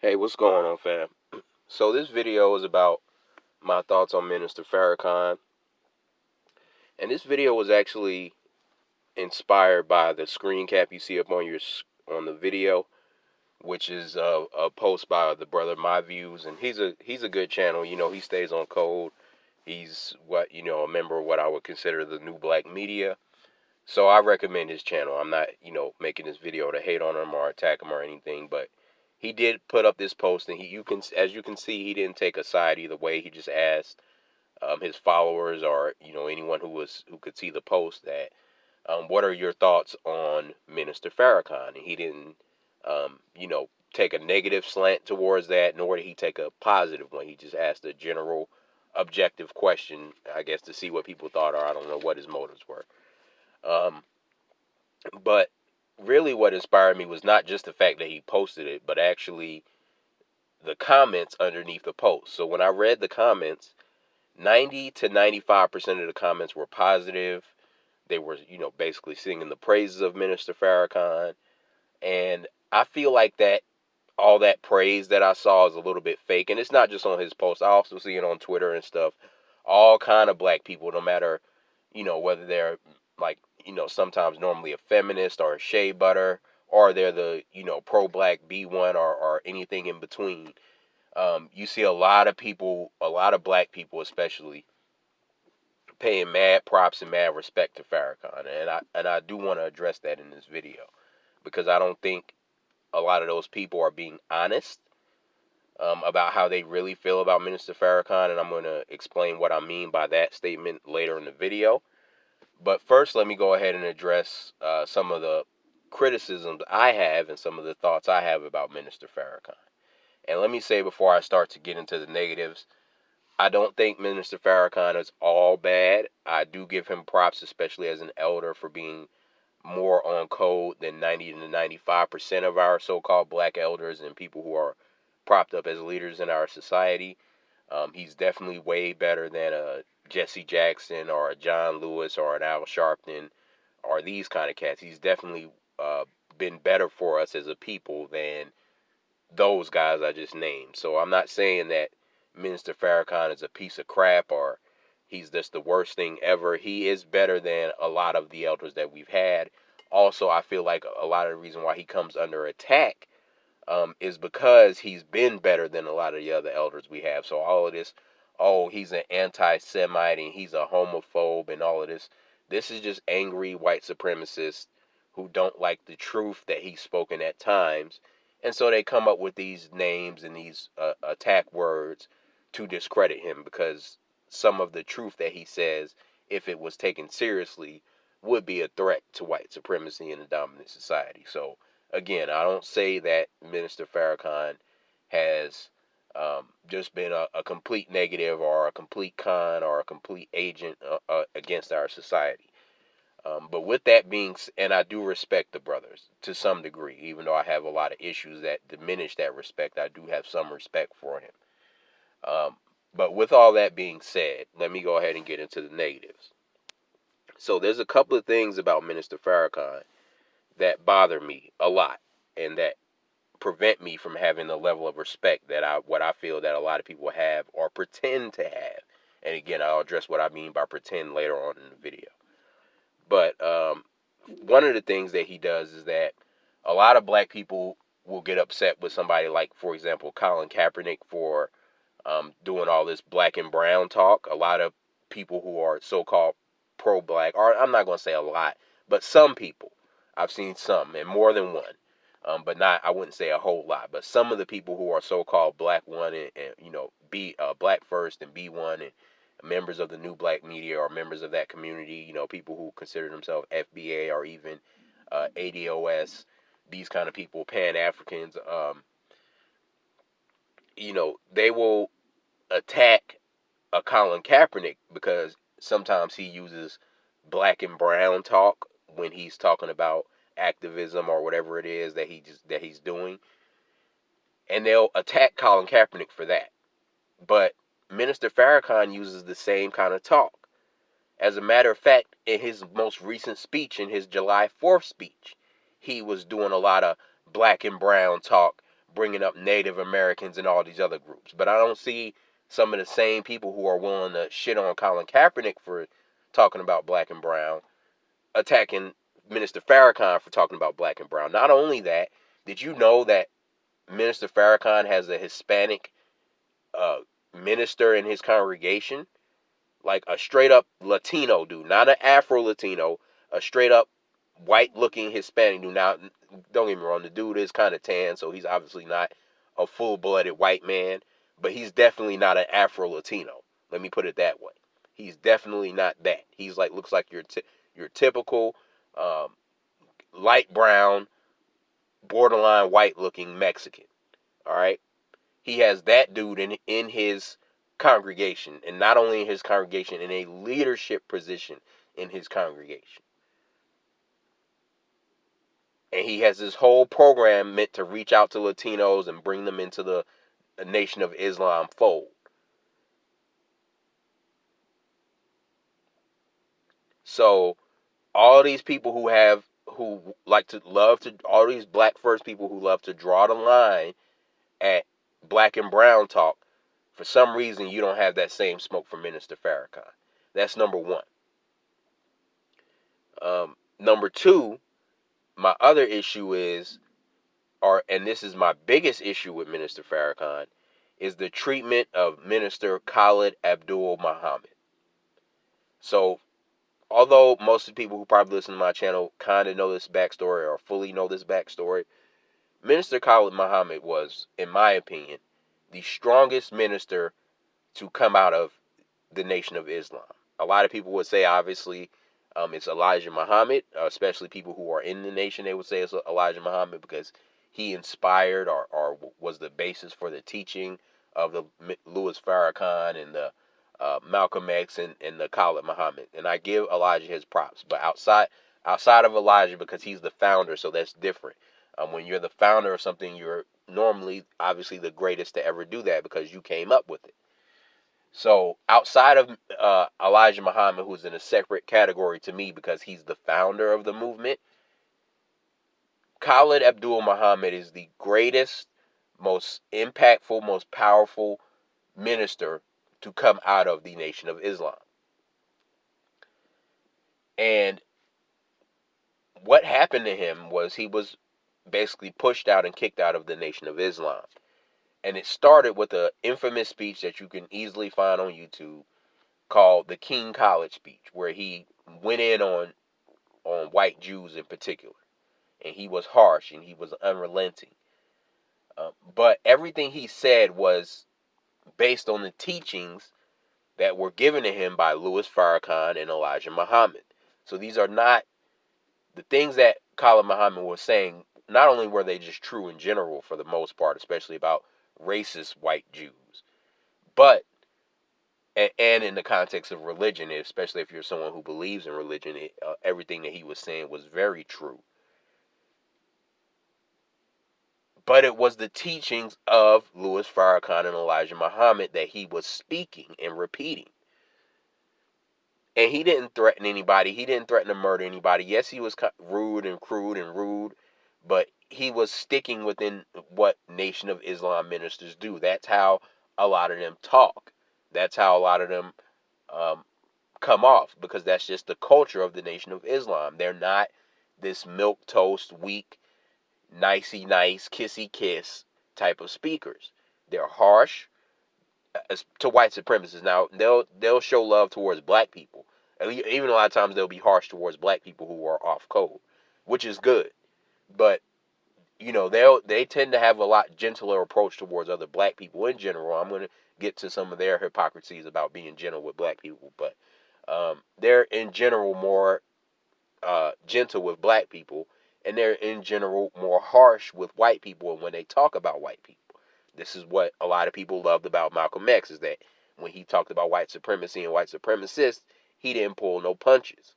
Hey, what's going on, fam? So this video is about my thoughts on Minister Farrakhan, and this video was actually inspired by the screen cap you see up on on the video, which is a post by the brother My Views, and he's a good channel. He stays on code. He's a member of what I would consider the new black media. So I recommend his channel. I'm not making this video to hate on him or attack him or anything, but he did put up this post, and as you can see, he didn't take a side either way. He just asked his followers or anyone who could see the post that what are your thoughts on Minister Farrakhan? And he didn't take a negative slant towards that, nor did he take a positive one. He just asked a general, objective question, I guess, to see what people thought, or I don't know what his motives were. Um, but really, what inspired me was not just the fact that he posted it, but actually the comments underneath the post. So when I read the comments, 90 to 95% of the comments were positive. They were, basically singing the praises of Minister Farrakhan. And I feel like that all that praise that I saw is a little bit fake. And it's not just on his post. I also see it on Twitter and stuff. All kind of black people, no matter, whether they're like, sometimes normally a feminist or a shea butter, or they're the, pro-black B1 or anything in between. You see a lot of people, a lot of black people especially, paying mad props and mad respect to Farrakhan, and I do want to address that in this video because I don't think a lot of those people are being honest about how they really feel about Minister Farrakhan, and I'm going to explain what I mean by that statement later in the video. But first, let me go ahead and address some of the criticisms I have and some of the thoughts I have about Minister Farrakhan. And let me say before I start to get into the negatives, I don't think Minister Farrakhan is all bad. I do give him props, especially as an elder, for being more on code than 90 to 95% of our so-called black elders and people who are propped up as leaders in our society. He's definitely way better than a Jesse Jackson or a John Lewis or an Al Sharpton or these kind of cats. He's definitely been better for us as a people than those guys I just named. So I'm not saying that Minister Farrakhan is a piece of crap or he's just the worst thing ever. He is better than a lot of the elders that we've had. Also, I feel like a lot of the reason why he comes under attack is because he's been better than a lot of the other elders we have. So all of this, oh, he's an anti-Semite and he's a homophobe and all of this is just angry white supremacists who don't like the truth that he's spoken at times. And so they come up with these names and these attack words to discredit him because some of the truth that he says, if it was taken seriously, would be a threat to white supremacy in a dominant society. So again, I don't say that Minister Farrakhan has just been a complete negative or a complete con or a complete agent against our society. But with that being, and I do respect the brothers to some degree, even though I have a lot of issues that diminish that respect, I do have some respect for him. But with all that being said, let me go ahead and get into the negatives. So there's a couple of things about Minister Farrakhan that bother me a lot and that prevent me from having the level of respect that I feel that a lot of people have or pretend to have. And again, I'll address what I mean by pretend later on in the video. But one of the things that he does is that a lot of black people will get upset with somebody like, for example, Colin Kaepernick for doing all this black and brown talk. A lot of people who are so-called pro-black, or I'm not going to say a lot, but some people, I've seen some, and more than one, but not, I wouldn't say a whole lot, but some of the people who are so-called black one and be black first and B1 and members of the new black media or members of that community, people who consider themselves FBA or even ADOS, these kind of people, Pan-Africans, they will attack a Colin Kaepernick because sometimes he uses black and brown talk when he's talking about activism or whatever it is that he's doing, and they'll attack Colin Kaepernick for that. But Minister Farrakhan uses the same kind of talk. As a matter of fact, in his most recent speech, in his July 4th speech, he was doing a lot of black and brown talk, bringing up Native Americans and all these other groups. But I don't see some of the same people who are willing to shit on Colin Kaepernick for talking about black and brown, attacking Minister Farrakhan for talking about black and brown. Not only that, did you know that Minister Farrakhan has a Hispanic uh, minister in his congregation? Like a straight up Latino dude, not an Afro Latino, a straight up white looking Hispanic dude. Now, don't get me wrong, the dude is kind of tan, so he's obviously not a full blooded white man, but he's definitely not an Afro Latino. Let me put it that way. He's definitely not that. He's like, looks like your typical um, light brown, borderline white looking Mexican. All right. He has that dude in his congregation, and not only in his congregation, in a leadership position in his congregation. And he has this whole program meant to reach out to Latinos and bring them into the Nation of Islam fold. So all these people who like to love to, all these black first people who love to draw the line at black and brown talk, for some reason you don't have that same smoke for Minister Farrakhan. That's number one. Number two, my other issue is, and this is my biggest issue with Minister Farrakhan, is the treatment of Minister Khalid Abdul Muhammad. So, although most of the people who probably listen to my channel kind of know this backstory or fully know this backstory, Minister Khalid Muhammad was, in my opinion, the strongest minister to come out of the Nation of Islam. A lot of people would say, obviously, it's Elijah Muhammad, especially people who are in the nation. They would say it's Elijah Muhammad because he inspired or was the basis for the teaching of the Louis Farrakhan and the Malcolm X and the Khalid Muhammad. And I give Elijah his props. But outside of Elijah, because he's the founder, so that's different. When you're the founder of something, you're normally, obviously, the greatest to ever do that because you came up with it. So outside of Elijah Muhammad, who's in a separate category to me because he's the founder of the movement, Khalid Abdul Muhammad is the greatest, most impactful, most powerful minister to come out of the Nation of Islam. And what happened to him was he was basically pushed out and kicked out of the Nation of Islam. And it started with an infamous speech that you can easily find on YouTube called the King College speech, where he went in on white Jews in particular. And he was harsh and he was unrelenting. But everything he said was based on the teachings that were given to him by Louis Farrakhan and Elijah Muhammad. So these are not the things that Khalid Muhammad was saying. Not only were they just true in general for the most part, especially about racist white Jews, but and in the context of religion, especially if you're someone who believes in religion, everything that he was saying was very true. But it was the teachings of Louis Farrakhan and Elijah Muhammad that he was speaking and repeating. And he didn't threaten anybody. He didn't threaten to murder anybody. Yes, he was rude and crude and rude, but he was sticking within what Nation of Islam ministers do. That's how a lot of them talk. That's how a lot of them come off, because that's just the culture of the Nation of Islam. They're not this milk toast, weak, nicey nice, kissy kiss type of speakers. They're harsh to white supremacists. Now they'll show love towards black people. Even a lot of times they'll be harsh towards black people who are off code, which is good. But they tend to have a lot gentler approach towards other black people in general. I'm going to get to some of their hypocrisies about being gentle with black people, but they're in general more gentle with black people, and they're in general more harsh with white people. And when they talk about white people, this is what a lot of people loved about Malcolm X, is that when he talked about white supremacy and white supremacists, he didn't pull no punches.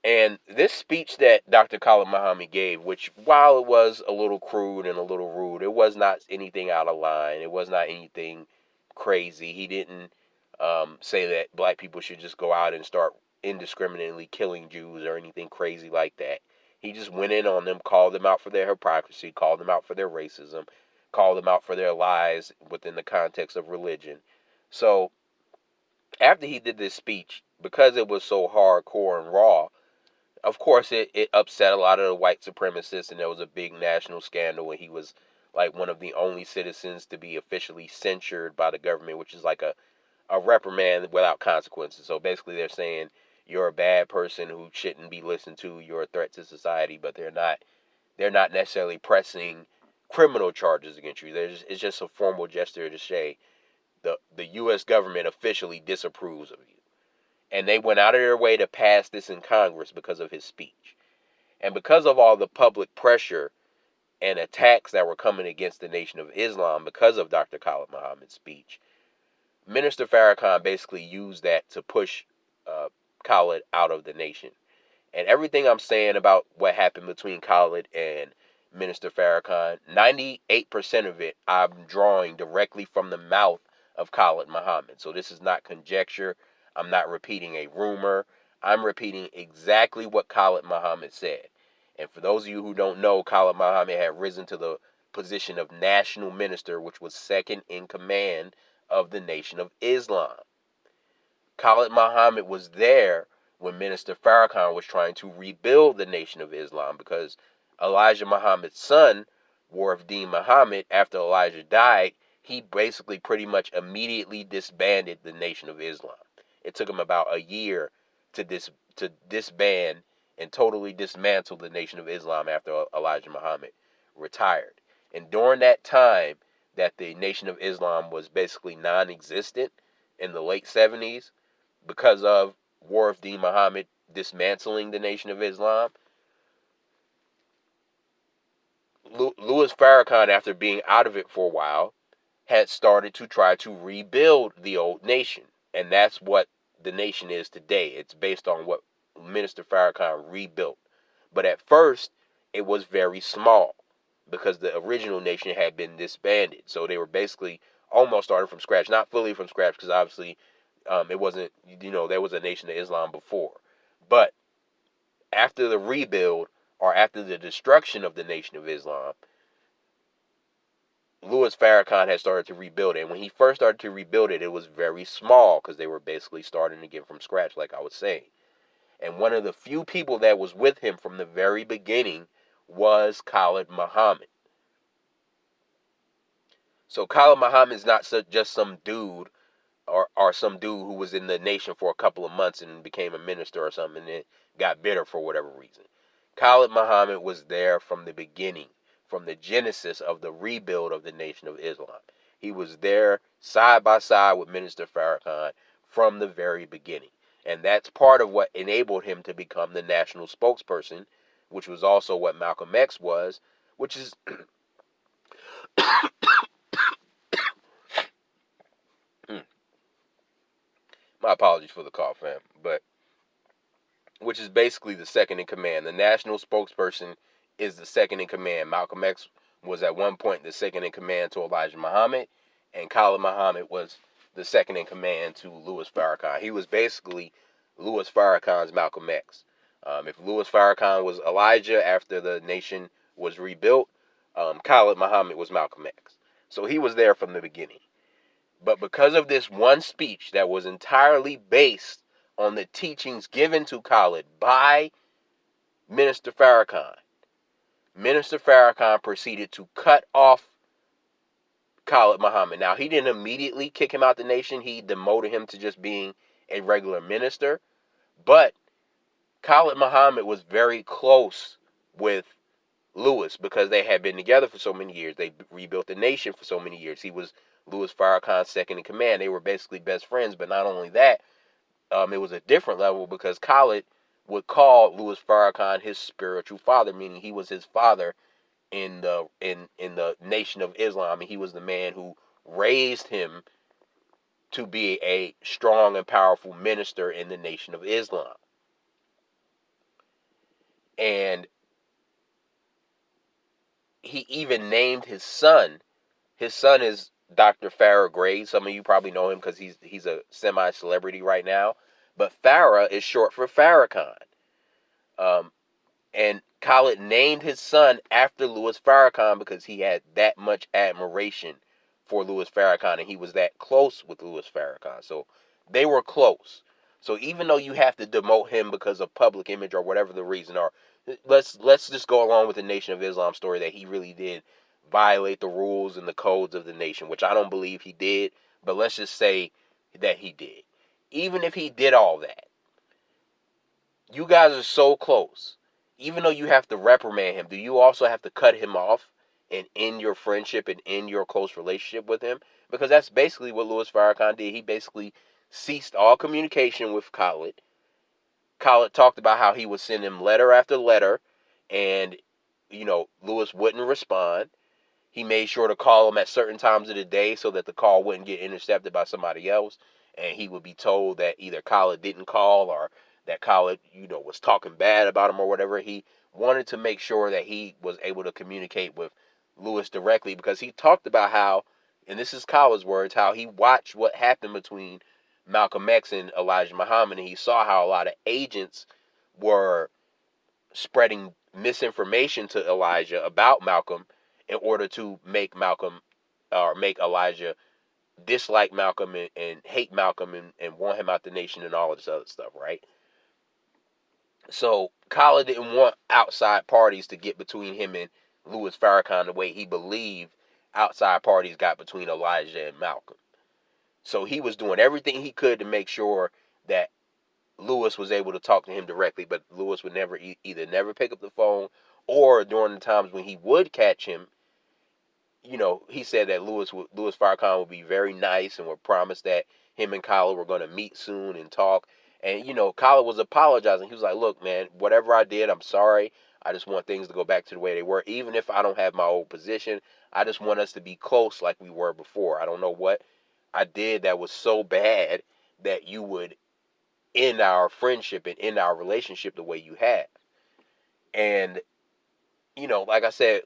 And this speech that Dr. Khalid Muhammad gave, which while it was a little crude and a little rude, it was not anything out of line. It was not anything crazy. He didn't say that black people should just go out and start indiscriminately killing Jews or anything crazy like that. He just went in on them, called them out for their hypocrisy, called them out for their racism, called them out for their lies within the context of religion. So after he did this speech, because it was so hardcore and raw, of course it upset a lot of the white supremacists, and there was a big national scandal when he was like one of the only citizens to be officially censured by the government, which is like a reprimand without consequences. So basically they're saying you're a bad person who shouldn't be listened to, you're a threat to society, but they're not necessarily pressing criminal charges against you. It's just a formal gesture to say the US government officially disapproves of you. And they went out of their way to pass this in Congress because of his speech. And because of all the public pressure and attacks that were coming against the Nation of Islam because of Dr. Khalid Muhammad's speech, Minister Farrakhan basically used that to push Khalid out of the nation. And everything I'm saying about what happened between Khalid and Minister Farrakhan, 98% of it I'm drawing directly from the mouth of Khalid Muhammad. So this is not conjecture. I'm not repeating a rumor. I'm repeating exactly what Khalid Muhammad said. And for those of you who don't know, Khalid Muhammad had risen to the position of national minister, which was second in command of the Nation of Islam. Khalid Muhammad was there when Minister Farrakhan was trying to rebuild the Nation of Islam, because Elijah Muhammad's son, Warif Muhammad, after Elijah died, he basically pretty much immediately disbanded the Nation of Islam. It took him about a year to disband and totally dismantle the Nation of Islam after Elijah Muhammad retired. And during that time that the Nation of Islam was basically non-existent in the late 70s, because of Warif Muhammad dismantling the Nation of Islam, Louis Farrakhan, after being out of it for a while, had started to try to rebuild the old nation. And that's what the nation is today. It's based on what Minister Farrakhan rebuilt. But at first, it was very small because the original nation had been disbanded. So they were basically almost starting from scratch. Not fully from scratch, because obviously it wasn't, there was a Nation of Islam before. But after the rebuild, or after the destruction of the Nation of Islam, Louis Farrakhan had started to rebuild it. And when he first started to rebuild it, it was very small because they were basically starting again from scratch, like I was saying. And one of the few people that was with him from the very beginning was Khalid Muhammad. So Khalid Muhammad is not just some dude, or some dude who was in the nation for a couple of months and became a minister or something and then got bitter for whatever reason. Khalid Muhammad was there from the beginning, from the genesis of the rebuild of the Nation of Islam. He was there side by side with Minister Farrakhan from the very beginning. And that's part of what enabled him to become the national spokesperson, which was also what Malcolm X was, which is my apologies for the cough, fam, but which is basically the second in command. The national spokesperson is the second in command. Malcolm X was at one point the second in command to Elijah Muhammad, and Khalid Muhammad was the second in command to Louis Farrakhan. He was basically Louis Farrakhan's Malcolm X. If Louis Farrakhan was Elijah after the nation was rebuilt, Khalid Muhammad was Malcolm X. So he was there from the beginning. But because of this one speech that was entirely based on the teachings given to Khalid by Minister Farrakhan, Minister Farrakhan proceeded to cut off Khalid Muhammad. Now, he didn't immediately kick him out the nation. He demoted him to just being a regular minister. But Khalid Muhammad was very close with Louis because they had been together for so many years. They rebuilt the nation for so many years. He was Louis Farrakhan's second in command. They were basically best friends. But not only that, it was a different level because Khalid would call Louis Farrakhan his spiritual father, meaning he was his father in the Nation of Islam, and he was the man who raised him to be a strong and powerful minister in the Nation of Islam. And he even named his son. His son is Dr. Farrah Gray. Some of you probably know him because he's a semi-celebrity right now. But Farrah is short for Farrakhan. Um, And Khalid named his son after Louis Farrakhan because he had that much admiration for Louis Farrakhan, and he was that close with Louis Farrakhan. So they were close. So even though you have to demote him because of public image or whatever the reason are, let's just go along with the Nation of Islam story that he really did violate the rules and the codes of the nation, which I don't believe he did, but let's just say that he did. Even if he did all that, you guys are so close. Even though you have to reprimand him, do you also have to cut him off and end your friendship and end your close relationship with him? Because that's basically what Louis Farrakhan did. He basically ceased all communication with Khalid. Khalid talked about how he would send him letter after letter, and Louis wouldn't respond. He made sure to call him at certain times of the day so that the call wouldn't get intercepted by somebody else. And he would be told that either Khalid didn't call or that Khalid, was talking bad about him or whatever. He wanted to make sure that he was able to communicate with Lewis directly because he talked about how, and this is Khalid's words, how he watched what happened between Malcolm X and Elijah Muhammad, and he saw how a lot of agents were spreading misinformation to Elijah about Malcolm in order to make Malcolm or make Elijah dislike Malcolm and hate Malcolm and want him out the nation and all of this other stuff, right? So Khalid didn't want outside parties to get between him and Louis Farrakhan the way he believed outside parties got between Elijah and Malcolm. So he was doing everything he could to make sure that Lewis was able to talk to him directly, but Lewis would never either never pick up the phone or during the times when he would catch him, he said that Louis Farrakhan would be very nice and would promise that him and Khalid were going to meet soon and talk. And Khalid was apologizing. He was like, "Look, man, whatever I did, I'm sorry. I just want things to go back to the way they were, even if I don't have my old position. I just want us to be close like we were before. I don't know what I did that was so bad that you would end our friendship and end our relationship the way you had." And like I said,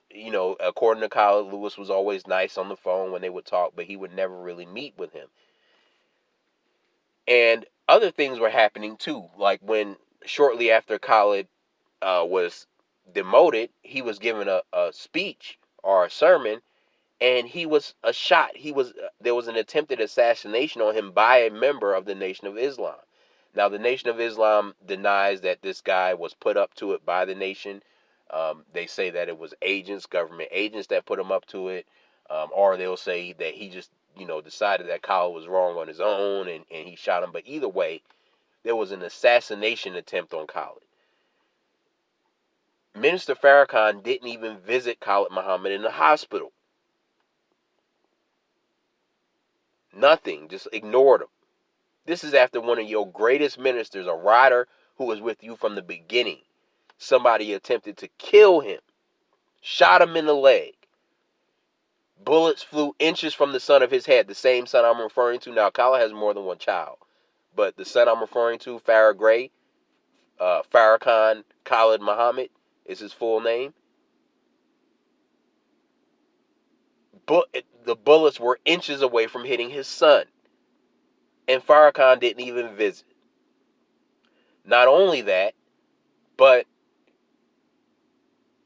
according to Khalid, Lewis was always nice on the phone when they would talk, but he would never really meet with him. And other things were happening too, like when shortly after Khalid was demoted, he was given a speech or a sermon, and he was a shot. There was an attempted assassination on him by a member of the Nation of Islam. Now, the Nation of Islam denies that this guy was put up to it by the nation. They say that it was agents, government agents, that put him up to it, or they'll say that he just, decided that Kyle was wrong on his own and he shot him. But either way, there was an assassination attempt on Khalid. Minister Farrakhan didn't even visit Khalid Muhammad in the hospital. Nothing, just ignored him. This is after one of your greatest ministers, a rider who was with you from the beginning. Somebody attempted to kill him, shot him in the leg. Bullets flew inches from the son of his head, the same son I'm referring to. Now, Khalid has more than one child, but the son I'm referring to, Farrah Gray, Farrakhan Khalid Muhammad is his full name. The bullets were inches away from hitting his son, and Farrakhan didn't even visit. Not only that, but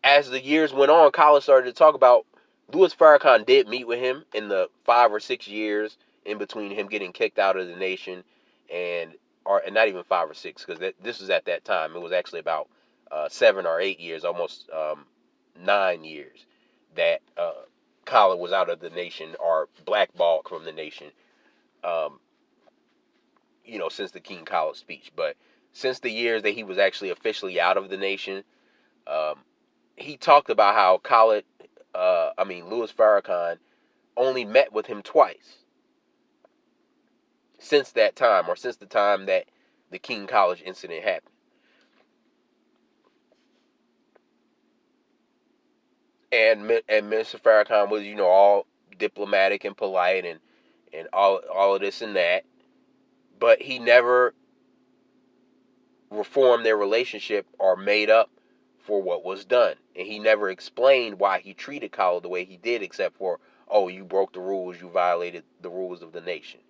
as the years went on, Khalid started to talk about Louis Farrakhan did meet with him in the 5 or 6 years in between him getting kicked out of the nation and not even 5 or 6 because this was at that time. It was actually about 7 or 8 years, almost 9 years that Khalid was out of the nation or blackballed from the nation. Um, since the King Khalid speech, but since the years that he was actually officially out of the nation, um, he talked about how Louis Farrakhan only met with him twice since that time, or since the time that the King College incident happened. And Minister Farrakhan was, all diplomatic and polite and all of this and that, but he never reformed their relationship or made up for what was done. And he never explained why he treated Khalid the way he did, except for, oh, you broke the rules, you violated the rules of the nation.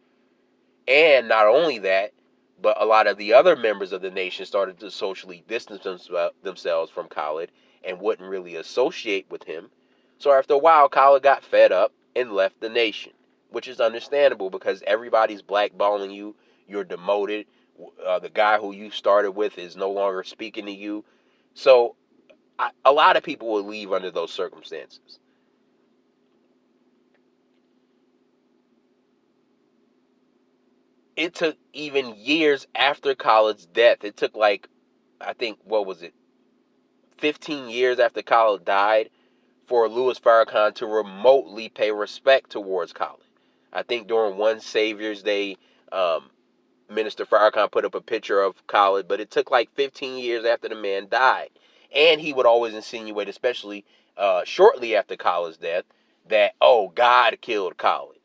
And not only that, But a lot of the other members of the nation started to socially distance themselves from Khalid and wouldn't really associate with him. So after a while, Khalid got fed up and left the nation, which is understandable because everybody's blackballing you. You're demoted. The guy who you started with is no longer speaking to you. So a lot of people will leave under those circumstances. It took even years after Khalid's death. It took like, I think, what was it, 15 years after Khalid died for Louis Farrakhan to remotely pay respect towards Khalid. I think during one Savior's Day, um, Minister Farrakhan put up a picture of Khalid, but it took like 15 years after the man died. And he would always insinuate, especially shortly after Khalid's death, that, oh, God killed Khalid.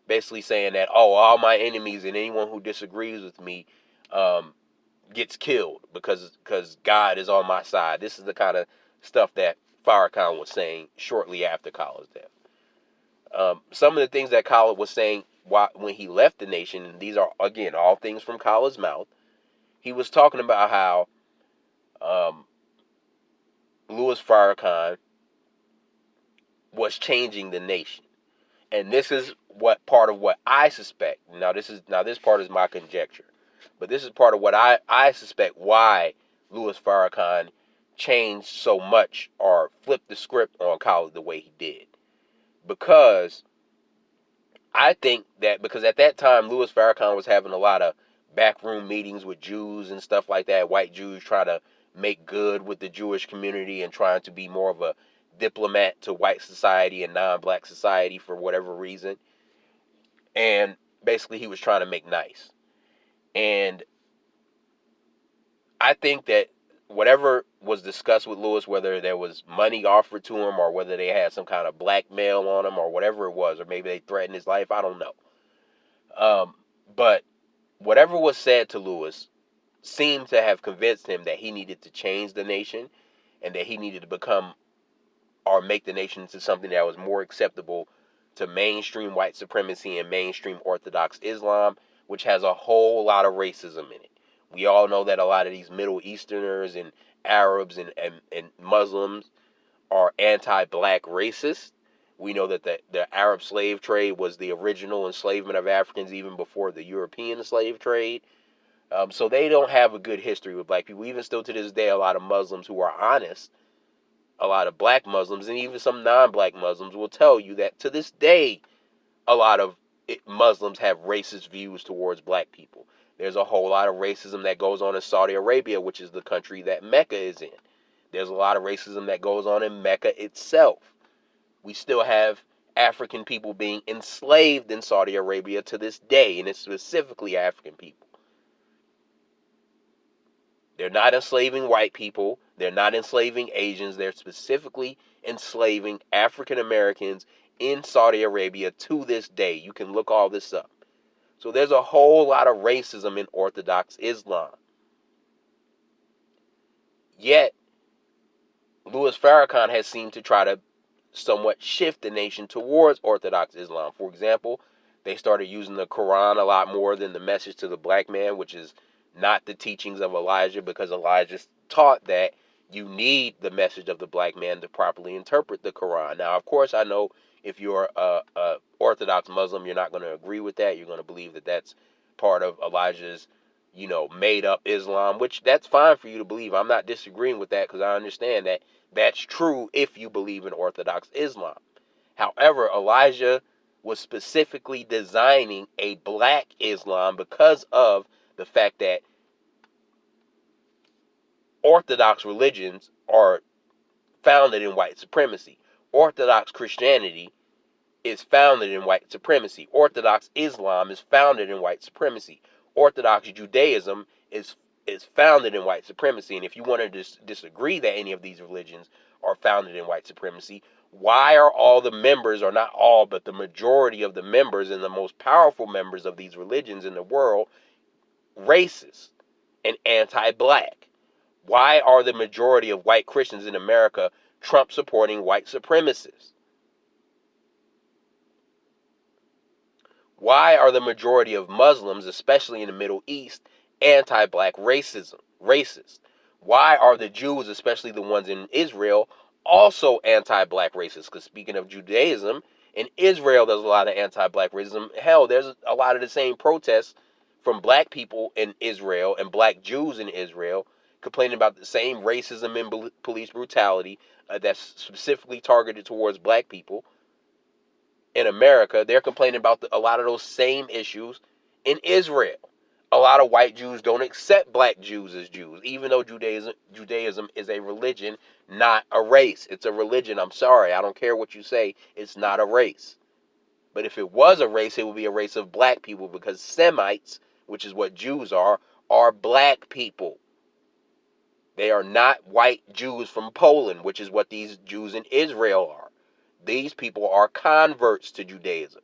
Basically saying that, oh, all my enemies and anyone who disagrees with me um, gets killed because God is on my side. This is the kind of stuff that Farrakhan was saying shortly after Khalid's death. Some of the things that Khalid was saying when he left the nation, and these are, again, all things from Khalid's mouth, he was talking about how um, Louis Farrakhan was changing the nation. And this is what part of what I suspect. This part is my conjecture. But this is part of what I suspect why Louis Farrakhan changed so much or flipped the script on Khalid the way he did. Because I think that because at that time Louis Farrakhan was having a lot of backroom meetings with Jews and stuff like that, white Jews trying to make good with the Jewish community and trying to be more of a diplomat to white society and non-black society for whatever reason. And basically he was trying to make nice. And I think that whatever was discussed with Lewis, whether there was money offered to him or whether they had some kind of blackmail on him or whatever it was, or maybe they threatened his life, I don't know. But whatever was said to Lewis seemed to have convinced him that he needed to change the nation and that he needed to become or make the nation into something that was more acceptable to mainstream white supremacy and mainstream Orthodox Islam, which has a whole lot of racism in it. We all know that a lot of these Middle Easterners and Arabs and Muslims are anti-black racists. We know that the Arab slave trade was the original enslavement of Africans even before the European slave trade. So they don't have a good history with black people. Even still to this day, a lot of Muslims who are honest, a lot of black Muslims, and even some non-black Muslims will tell you that to this day, a lot of Muslims have racist views towards black people. There's a whole lot of racism that goes on in Saudi Arabia, which is the country that Mecca is in. There's a lot of racism that goes on in Mecca itself. We still have African people being enslaved in Saudi Arabia to this day, and it's specifically African people. They're not enslaving white people. They're not enslaving Asians. They're specifically enslaving African Americans in Saudi Arabia to this day. You can look all this up. So there's a whole lot of racism in Orthodox Islam. Yet, Louis Farrakhan has seemed to try to somewhat shift the nation towards Orthodox Islam. For example, they started using the Quran a lot more than the message to the black man, which is not the teachings of Elijah, because Elijah taught that you need the message of the black man to properly interpret the Quran. Now, of course, I know if you're a Orthodox Muslim, you're not going to agree with that. You're going to believe that that's part of Elijah's, made up Islam, which that's fine for you to believe. I'm not disagreeing with that because I understand that that's true if you believe in Orthodox Islam. However, Elijah was specifically designing a black Islam because of the fact that Orthodox religions are founded in white supremacy. Orthodox Christianity is founded in white supremacy. Orthodox Islam is founded in white supremacy. Orthodox Judaism is founded in white supremacy. And if you want to disagree that any of these religions are founded in white supremacy, why are all the members, or not all, but the majority of the members and the most powerful members of these religions in the world, racist and anti-black? Why are the majority of white Christians in America Trump supporting white supremacists? Why are the majority of Muslims, especially in the Middle East, anti-black racism, racist? Why are the Jews, especially the ones in Israel, also anti-black racist? Because speaking of Judaism, in Israel, there's a lot of anti-black racism. Hell, there's a lot of the same protests from black people in Israel and black Jews in Israel complaining about the same racism and police brutality that's specifically targeted towards black people in America. They're complaining about a lot of those same issues in Israel. A lot of white Jews don't accept black Jews as Jews, even though Judaism is a religion, not a race. It's a religion. I'm sorry. I don't care what you say. It's not a race. But if it was a race, it would be a race of black people, because Semites, which is what Jews are black people. They are not white Jews from Poland, which is what these Jews in Israel are. These people are converts to Judaism.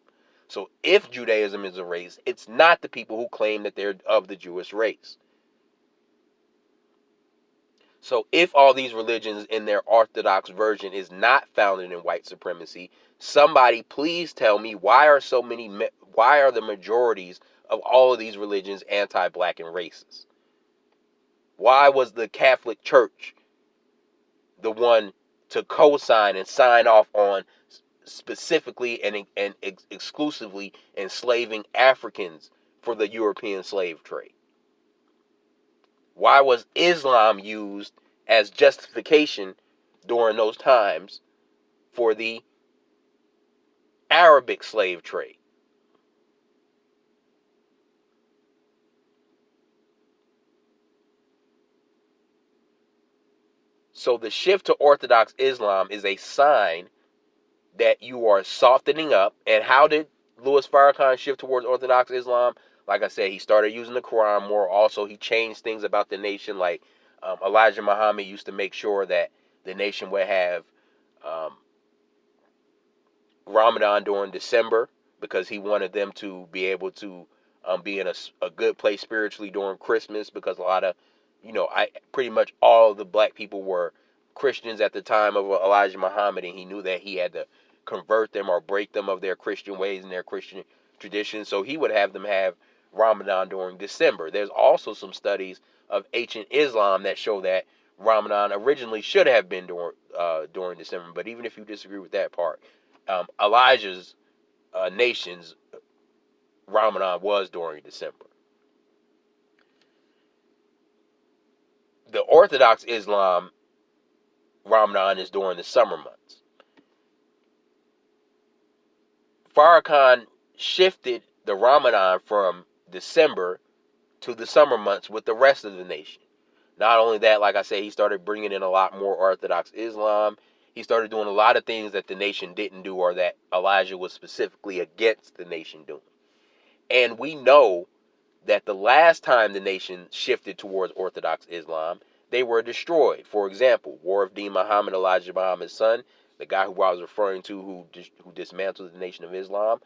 So if Judaism is a race, it's not the people who claim that they're of the Jewish race. So if all these religions in their orthodox version is not founded in white supremacy, somebody please tell me, why are the majorities of all of these religions anti-black and racist? Why was the Catholic Church the one to co-sign and sign off on specifically and exclusively enslaving Africans for the European slave trade? Why was Islam used as justification during those times for the Arabic slave trade? So the shift to Orthodox Islam is a sign that you are softening up. And how did Louis Farrakhan shift towards Orthodox Islam? Like I said, he started using the Quran more. Also, he changed things about the nation. Like Elijah Muhammad used to make sure that the nation would have um, Ramadan during December, because he wanted them to be able to be in a good place spiritually during Christmas, because a lot of, I pretty much all of the black people were Christians at the time of Elijah Muhammad, and he knew that he had to convert them or break them of their Christian ways and their Christian traditions. So he would have them have Ramadan during December. There's also some studies of ancient Islam that show that Ramadan originally should have been during December. But even if you disagree with that part, Elijah's nation's Ramadan was during December. The Orthodox Islam Ramadan is during the summer months. Farrakhan shifted the Ramadan from December to the summer months with the rest of the nation. Not only that, like I said, he started bringing in a lot more Orthodox Islam. He started doing a lot of things that the nation didn't do, or that Elijah was specifically against the nation doing. And we know that the last time the nation shifted towards Orthodox Islam, they were destroyed. For example, War of Din Muhammad, Elijah Muhammad's son, the guy who I was referring to, who dismantled the Nation of Islam.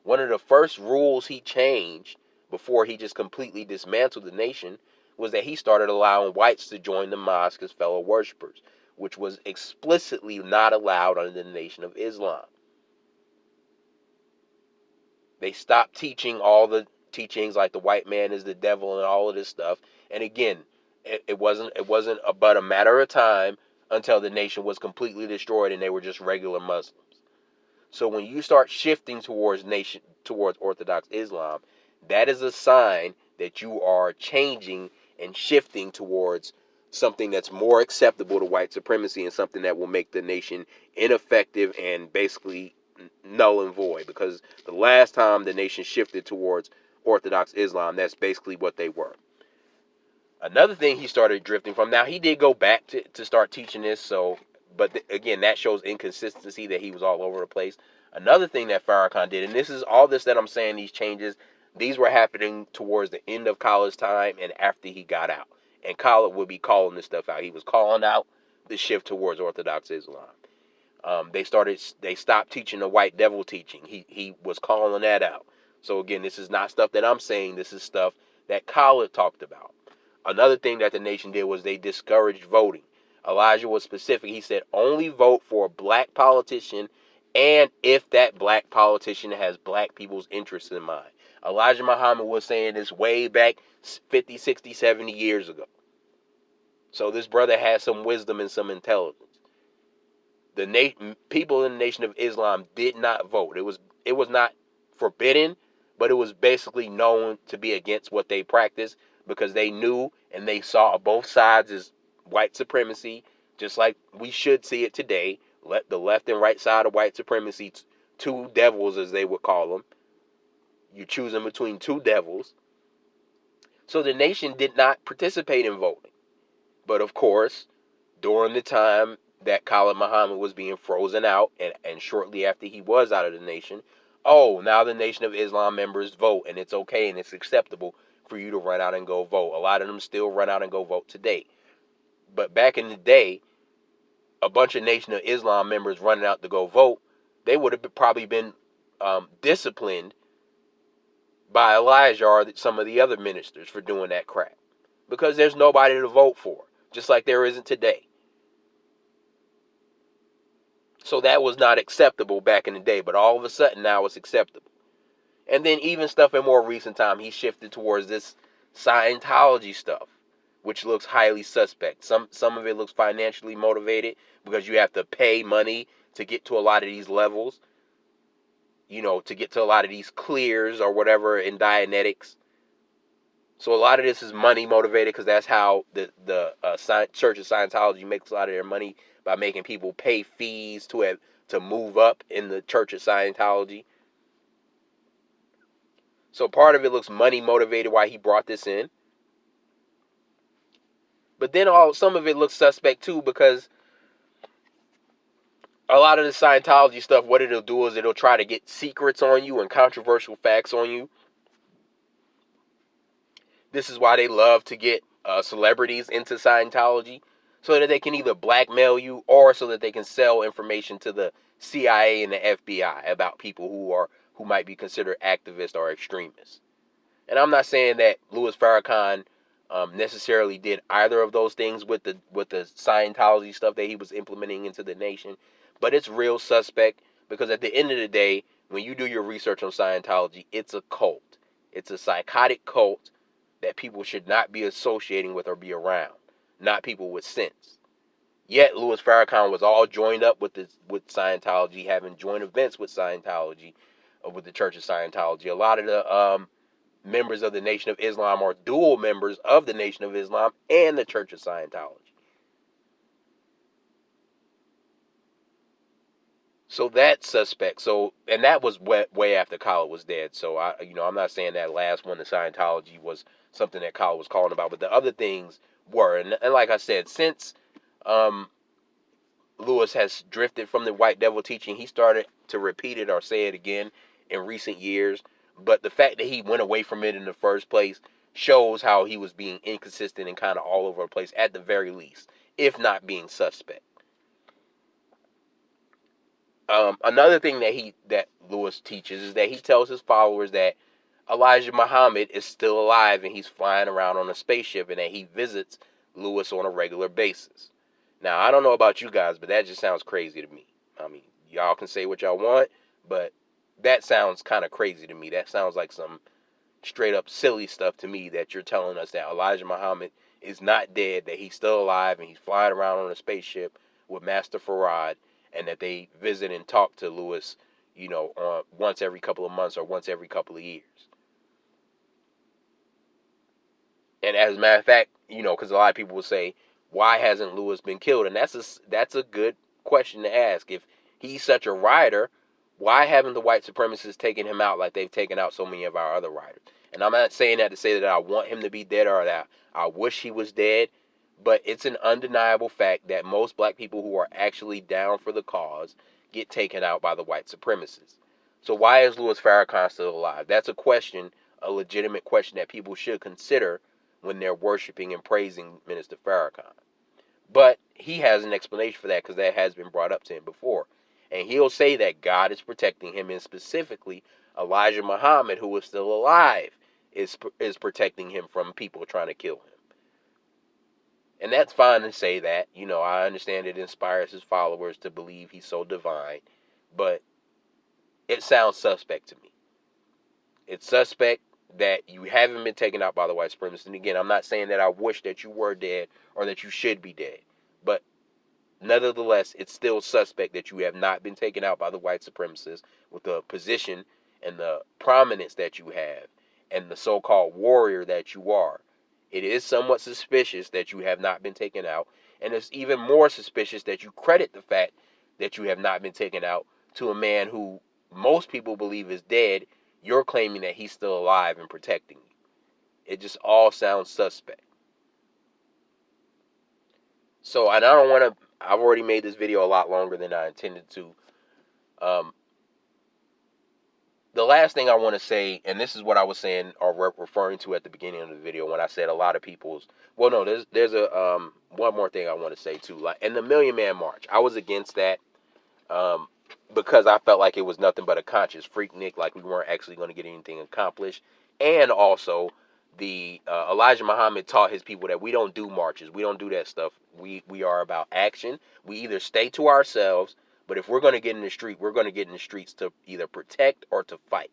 One of the first rules he changed before he just completely dismantled the nation was that he started allowing whites to join the mosque as fellow worshippers, which was explicitly not allowed under the Nation of Islam. They stopped teaching all the teachings like the white man is the devil and all of this stuff. And again, it wasn't but a matter of time until the nation was completely destroyed and they were just regular Muslims. So when you start shifting towards Orthodox Islam, that is a sign that you are changing and shifting towards something that's more acceptable to white supremacy, and something that will make the nation ineffective and basically null and void. Because the last time the nation shifted towards Orthodox Islam, that's basically what they were. Another thing he started drifting from. Now he did go back to start teaching this, but again, that shows inconsistency, that he was all over the place. Another thing that Farrakhan did, and this is all this that I'm saying, these changes, these were happening towards the end of Khaled's time and after he got out. And Khalid would be calling this stuff out. He was calling out the shift towards Orthodox Islam. They stopped teaching the white devil teaching. He was calling that out. So again, this is not stuff that I'm saying. This is stuff that Khalid talked about. Another thing that the nation did was they discouraged voting. Elijah was specific. He said only vote for a black politician, and if that black politician has black people's interests in mind. Elijah Muhammad was saying this way back 50, 60, 70 years ago. So this brother had some wisdom and some intelligence. The people in the Nation of Islam did not vote. It was not forbidden, but it was basically known to be against what they practiced because they knew and they saw both sides as white supremacy, just like we should see it today. Let the left and right side of white supremacy, two devils as they would call them. You're choosing between two devils. So the nation did not participate in voting. But of course, during the time that Khalid Muhammad was being frozen out, and shortly after he was out of the nation, oh, now the Nation of Islam members vote, and it's okay and it's acceptable for you to run out and go vote. A lot of them still run out and go vote today. But back in the day, a bunch of Nation of Islam members running out to go vote, they would have probably been disciplined by Elijah or some of the other ministers for doing that crap. Because there's nobody to vote for, just like there isn't today. So that was not acceptable back in the day, but all of a sudden now it's acceptable. And then even stuff in more recent time, he shifted towards this Scientology stuff, which looks highly suspect. Some of it looks financially motivated because you have to pay money to get to a lot of these levels, to get to a lot of these clears or whatever in Dianetics. So a lot of this is money motivated because that's how the Church of Scientology makes a lot of their money, by making people pay fees to move up in the Church of Scientology. So part of it looks money motivated why he brought this in. But then some of it looks suspect too, because a lot of the Scientology stuff, what it'll do is it'll try to get secrets on you and controversial facts on you. This is why they love to get celebrities into Scientology, so that they can either blackmail you or so that they can sell information to the CIA and the FBI about people who might be considered activists or extremists. And I'm not saying that Louis Farrakhan necessarily did either of those things with the Scientology stuff that he was implementing into the nation, but it's real suspect because at the end of the day, when you do your research on Scientology, it's a cult. It's a psychotic cult that people should not be associating with or be around, not people with sense. Yet Louis Farrakhan was all joined up with Scientology, having joint events with Scientology, with the Church of Scientology. A lot of the members of the Nation of Islam are dual members of the Nation of Islam and the Church of Scientology. So that's suspect. So, and that was way after Khalid was dead. So I'm not saying that last one, the Scientology, was something that Khalid was calling about, but the other things were. And like I said, since um, Lewis has drifted from the white devil teaching, he started to repeat it or say it again in recent years. But the fact that he went away from it in the first place shows how he was being inconsistent and kind of all over the place at the very least, if not being suspect. Another thing that Lewis teaches is that he tells his followers that Elijah Muhammad is still alive and he's flying around on a spaceship, and that he visits Lewis on a regular basis. Now, I don't know about you guys, but that just sounds crazy to me. I mean, y'all can say what y'all want, but that sounds kind of crazy to me. That sounds like some straight up silly stuff to me, that you're telling us that Elijah Muhammad is not dead, that he's still alive and he's flying around on a spaceship with Master Farad, and that they visit and talk to Lewis, once every couple of months or once every couple of years. And as a matter of fact, because a lot of people will say, why hasn't Lewis been killed? And that's a good question to ask. If he's such a rider, why haven't the white supremacists taken him out like they've taken out so many of our other riders? And I'm not saying that to say that I want him to be dead or that I wish he was dead, but it's an undeniable fact that most black people who are actually down for the cause get taken out by the white supremacists. So why is Louis Farrakhan still alive? That's a legitimate question that people should consider when they're worshiping and praising Minister Farrakhan. But he has an explanation for that, because that has been brought up to him before. And he'll say that God is protecting him, and specifically Elijah Muhammad, who is still alive, is protecting him from people trying to kill him. And that's fine to say that. I understand it inspires his followers to believe he's so divine, but it sounds suspect to me. It's suspect that you haven't been taken out by the white supremacists. And again, I'm not saying that I wish that you were dead or that you should be dead. But nevertheless, it's still suspect that you have not been taken out by the white supremacists with the position and the prominence that you have and the so-called warrior that you are. It is somewhat suspicious that you have not been taken out, and it's even more suspicious that you credit the fact that you have not been taken out to a man who most people believe is dead. You're claiming that he's still alive and protecting you. It just all sounds suspect. So, and I don't want to, I've already made this video a lot longer than I intended to. Um, the last thing I want to say, and this is what I was saying or referring to at the beginning of the video when I said a lot of people's. Well, no, there's a one more thing I want to say too. Like, in the Million Man March, I was against that um, because I felt like it was nothing but a conscious freaknik, like we weren't actually going to get anything accomplished, and also the Elijah Muhammad taught his people that we don't do marches, we don't do that stuff. We are about action. We either stay to ourselves, but if we're going to get in the street, we're going to get in the streets to either protect or to fight.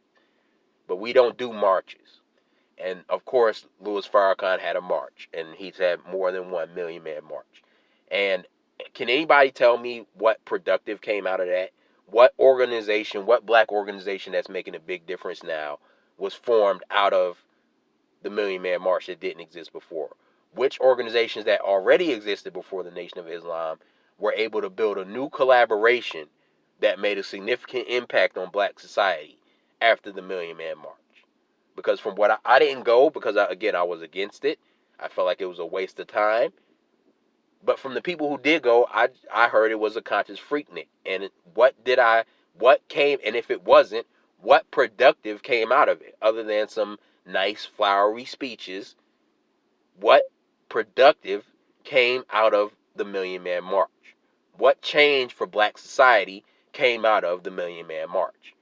But we don't do marches. And of course, Louis Farrakhan had a march, and he's had more than 1 million man march. And can anybody tell me what productive came out of that? What organization, what black organization that's making a big difference now was formed out of the Million Man March that didn't exist before? Which organizations that already existed before the Nation of Islam were able to build a new collaboration that made a significant impact on black society after the Million Man March? Because from what I didn't go because I was against it. I felt like it was a waste of time. But from the people who did go, I heard it was a conscious freaknik. And what came, and if it wasn't, what productive came out of it other than some nice flowery speeches? What productive came out of the Million Man March? What change for black society came out of the Million Man March?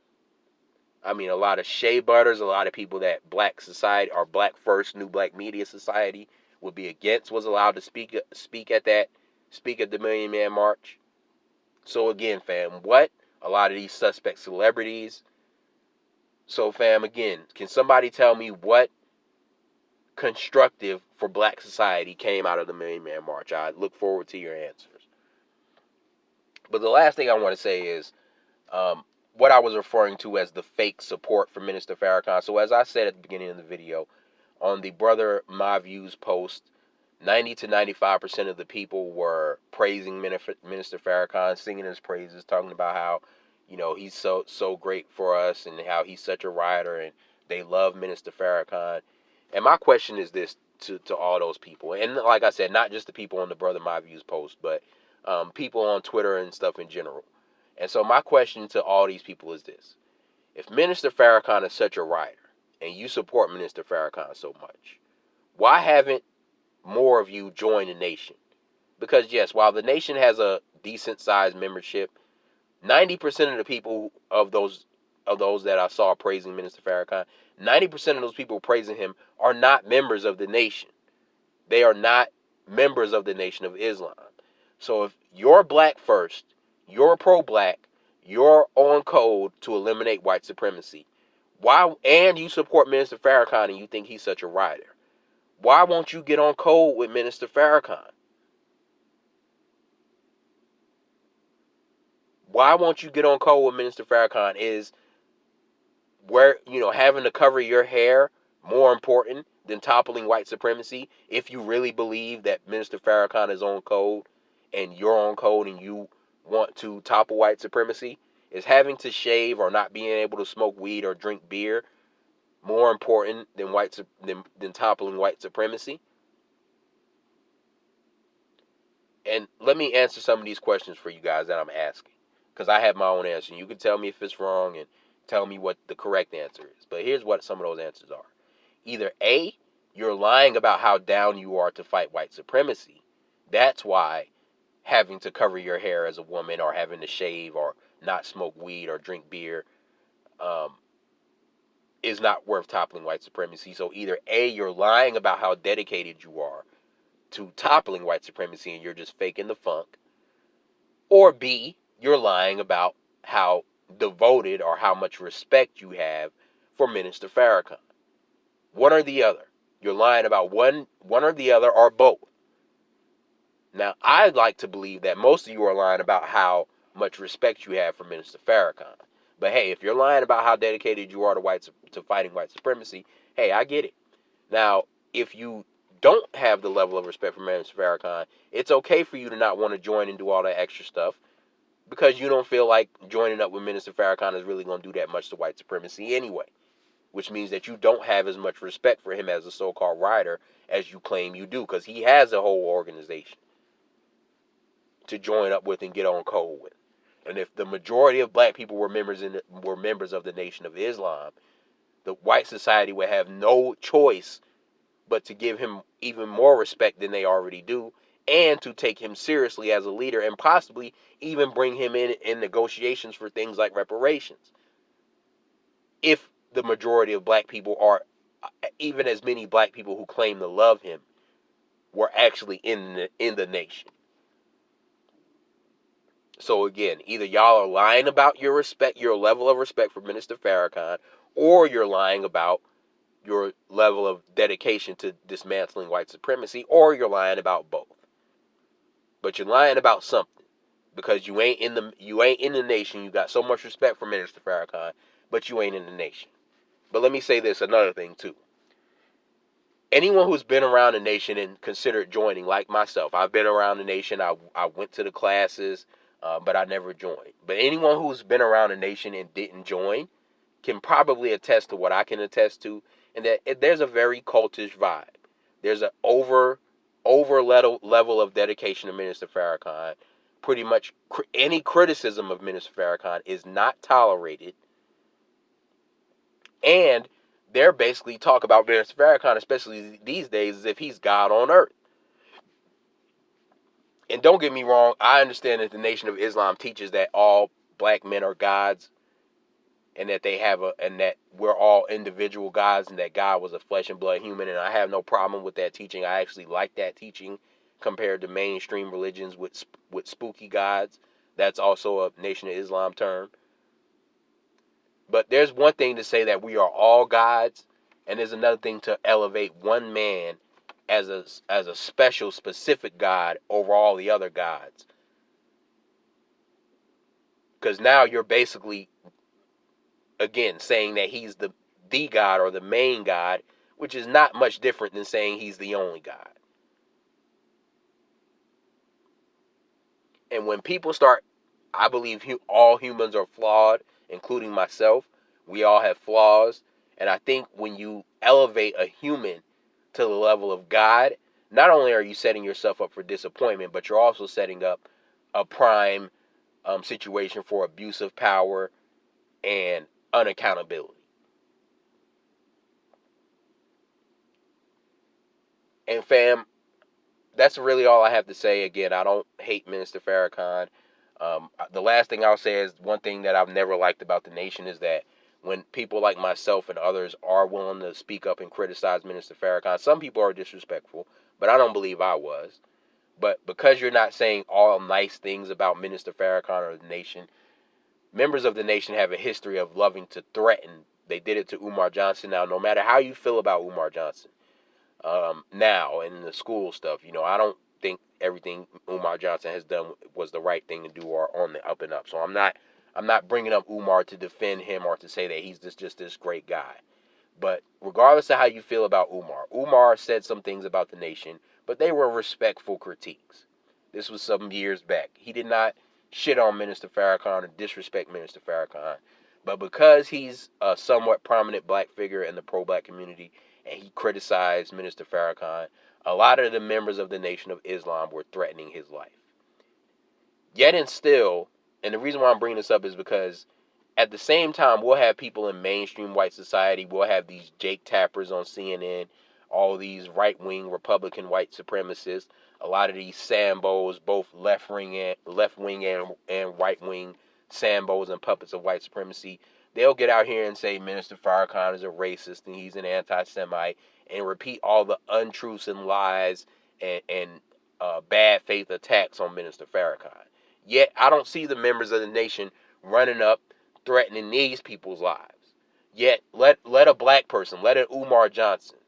I mean, a lot of shea butters, a lot of people that black society or black first new black media society would be against was allowed to speak at the Million Man March. So again, fam, what a lot of these suspect celebrities. So fam, again, can somebody tell me what constructive for black society came out of the Million Man March? I look forward to your answers. But the last thing I want to say is um, what I was referring to as the fake support for Minister Farrakhan. So as I said at the beginning of the video, on the Brother My Views post, 90 to 95% of the people were praising Minister Farrakhan, singing his praises, talking about how, he's so great for us and how he's such a writer and they love Minister Farrakhan. And my question is this to all those people, and like I said, not just the people on the Brother My Views post, but people on Twitter and stuff in general. And so my question to all these people is this: if Minister Farrakhan is such a writer and you support Minister Farrakhan so much, why haven't more of you joined the nation? Because yes, while the nation has a decent sized membership, 90% of the people of those that I saw praising Minister Farrakhan, 90% of those people praising him are not members of the nation. They are not members of the Nation of Islam. So if you're black first, you're pro-black, you're on code to eliminate white supremacy, why, and you support Minister Farrakhan and you think he's such a writer, why won't you get on code with Minister Farrakhan? Why won't you get on code with Minister Farrakhan? Is where, having to cover your hair more important than toppling white supremacy? If you really believe that Minister Farrakhan is on code and you're on code and you want to topple white supremacy, is having to shave or not being able to smoke weed or drink beer more important than than toppling white supremacy? And let me answer some of these questions for you guys that I'm asking, because I have my own answer. You can tell me if it's wrong and tell me what the correct answer is. But here's what some of those answers are. Either A, you're lying about how down you are to fight white supremacy. That's why having to cover your hair as a woman or having to shave or not smoke weed or drink beer um, is not worth toppling white supremacy. So either A, you're lying about how dedicated you are to toppling white supremacy and you're just faking the funk, or B, you're lying about how devoted or how much respect you have for Minister Farrakhan. One or the other. You're lying about one or the other or both. Now, I'd like to believe that most of you are lying about how much respect you have for Minister Farrakhan. But hey, if you're lying about how dedicated you are to fighting white supremacy, hey, I get it. Now, if you don't have the level of respect for Minister Farrakhan, it's okay for you to not want to join and do all that extra stuff because you don't feel like joining up with Minister Farrakhan is really going to do that much to white supremacy anyway, which means that you don't have as much respect for him as a so-called writer as you claim you do, because he has a whole organization to join up with and get on code with. And if the majority of black people were members of the Nation of Islam, the white society would have no choice but to give him even more respect than they already do, and to take him seriously as a leader, and possibly even bring him in negotiations for things like reparations. If the majority of black people, are even as many black people who claim to love him, were actually in the nation. So again, either y'all are lying about your level of respect for Minister Farrakhan, or you're lying about your level of dedication to dismantling white supremacy, or you're lying about both. But you're lying about something, because you ain't in the nation. You got so much respect for Minister Farrakhan, but you ain't in the nation. But let me say this, another thing too. Anyone who's been around the nation and considered joining, like myself, I've been around the nation. I went to the classes, but I never joined. But anyone who's been around the nation and didn't join can probably attest to what I can attest to, and that there's a very cultish vibe. There's an over level of dedication to Minister Farrakhan. Pretty much any criticism of Minister Farrakhan is not tolerated, and they're basically talk about Minister Farrakhan, especially these days, as if he's God on earth. And don't get me wrong, I understand that the Nation of Islam teaches that all black men are gods, and that and that we're all individual gods, and that God was a flesh and blood human, and I have no problem with that teaching. I actually like that teaching compared to mainstream religions with spooky gods. That's also a Nation of Islam term. But there's one thing to say that we are all gods, and there's another thing to elevate one man as a special, specific God over all the other gods. Because now you're basically, again, saying that he's the God or the main God, which is not much different than saying he's the only God. And when people start, I believe all humans are flawed, including myself. We all have flaws. And I think when you elevate a human to the level of God, not only are you setting yourself up for disappointment, but you're also setting up a prime situation for abuse of power and unaccountability. And fam, that's really all I have to say. Again, I don't hate Minister Farrakhan. The last thing I'll say is, one thing that I've never liked about the nation is that when people like myself and others are willing to speak up and criticize Minister Farrakhan, some people are disrespectful, but I don't believe I was. But because you're not saying all nice things about Minister Farrakhan or the nation, members of the nation have a history of loving to threaten. They did it to Umar Johnson. Now, no matter how you feel about Umar Johnson, now and the school stuff, I don't think everything Umar Johnson has done was the right thing to do or on the up and up. So I'm not bringing up Umar to defend him or to say that he's just this great guy. But regardless of how you feel about Umar said some things about the nation, but they were respectful critiques. This was some years back. He did not shit on Minister Farrakhan or disrespect Minister Farrakhan. But because he's a somewhat prominent black figure in the pro-black community, and he criticized Minister Farrakhan, a lot of the members of the Nation of Islam were threatening his life. Yet and still, and the reason why I'm bringing this up is because at the same time, we'll have people in mainstream white society, we'll have these Jake Tappers on CNN, all these right-wing Republican white supremacists, a lot of these Sambos, both left-wing and right-wing Sambos and puppets of white supremacy. They'll get out here and say Minister Farrakhan is a racist and he's an anti-Semite, and repeat all the untruths and lies and bad faith attacks on Minister Farrakhan. Yet I don't see the members of the nation running up threatening these people's lives. Yet let a black person, let an Umar Johnson,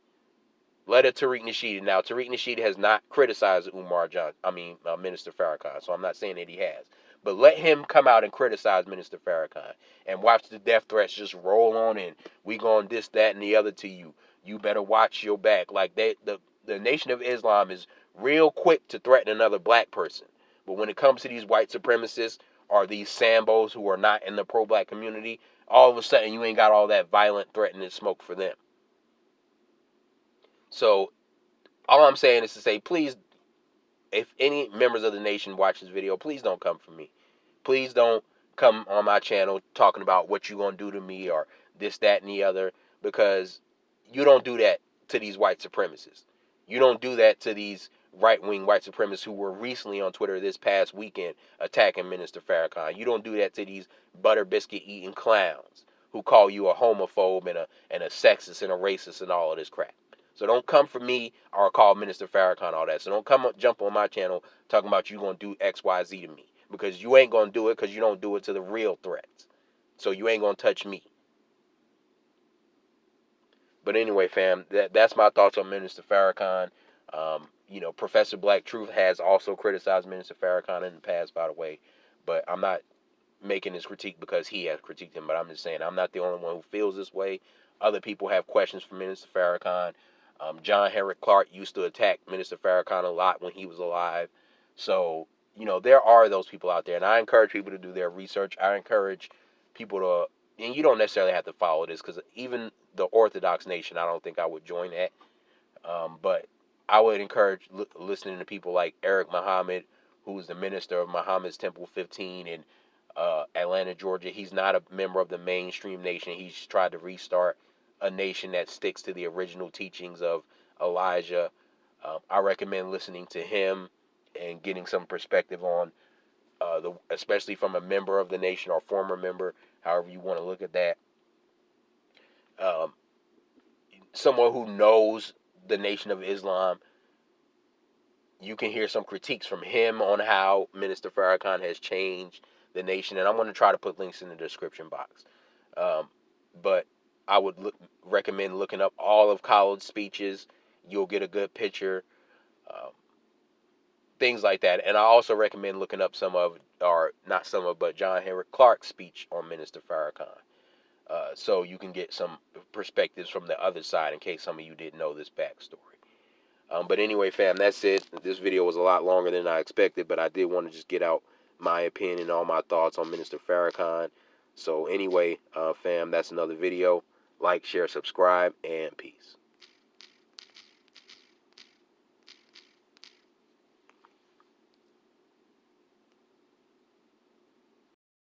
let a Tariq Nasheed. Now, Tariq Nasheed has not criticized Minister Farrakhan, so I'm not saying that he has. But let him come out and criticize Minister Farrakhan and watch the death threats just roll on in. We going this, that, and the other to you. You better watch your back. Like the Nation of Islam is real quick to threaten another black person. But when it comes to these white supremacists or these Sambos who are not in the pro-black community, all of a sudden you ain't got all that violent threatening smoke for them. So all I'm saying is to say, please, if any members of the nation watch this video, please don't come for me. Please don't come on my channel talking about what you're going to do to me or this, that, and the other, because you don't do that to these white supremacists. You don't do that to these right-wing white supremacists who were recently on Twitter this past weekend attacking Minister Farrakhan. You don't do that to these butter biscuit eating clowns who call you a homophobe and a sexist and a racist and all of this crap. So don't come for me or call Minister Farrakhan all that. So don't come jump on my channel talking about you going to do X, Y, Z to me. Because you ain't going to do it because you don't do it to the real threats. So you ain't going to touch me. But anyway, fam, that's my thoughts on Minister Farrakhan. Professor Black Truth has also criticized Minister Farrakhan in the past, by the way. But I'm not making this critique because he has critiqued him. But I'm just saying I'm not the only one who feels this way. Other people have questions for Minister Farrakhan. John Henrik Clarke used to attack Minister Farrakhan a lot when he was alive. So, there are those people out there. And I encourage people to do their research. I encourage people to, and you don't necessarily have to follow this because even the Orthodox nation, I don't think I would join that. But I would encourage listening to people like Eric Muhammad, who's the minister of Muhammad's Temple 15 in Atlanta, Georgia. He's not a member of the mainstream nation. He's tried to restart a nation that sticks to the original teachings of Elijah. I recommend listening to him and getting some perspective on especially from a member of the nation or former member, however you want to look at that. Um, Someone who knows the Nation of Islam, you can hear some critiques from him on how Minister Farrakhan has changed the nation, and I'm going to try to put links in the description box. But I would recommend looking up all of Khalid's speeches. You'll get a good picture, um, things like that. And I also recommend looking up but John Henrik Clarke's speech on Minister Farrakhan. So you can get some perspectives from the other side in case some of you didn't know this backstory. But anyway, fam, that's it. This video was a lot longer than I expected, but I did want to just get out my opinion and all my thoughts on Minister Farrakhan. So anyway, fam, that's another video. Like, share, subscribe, and peace.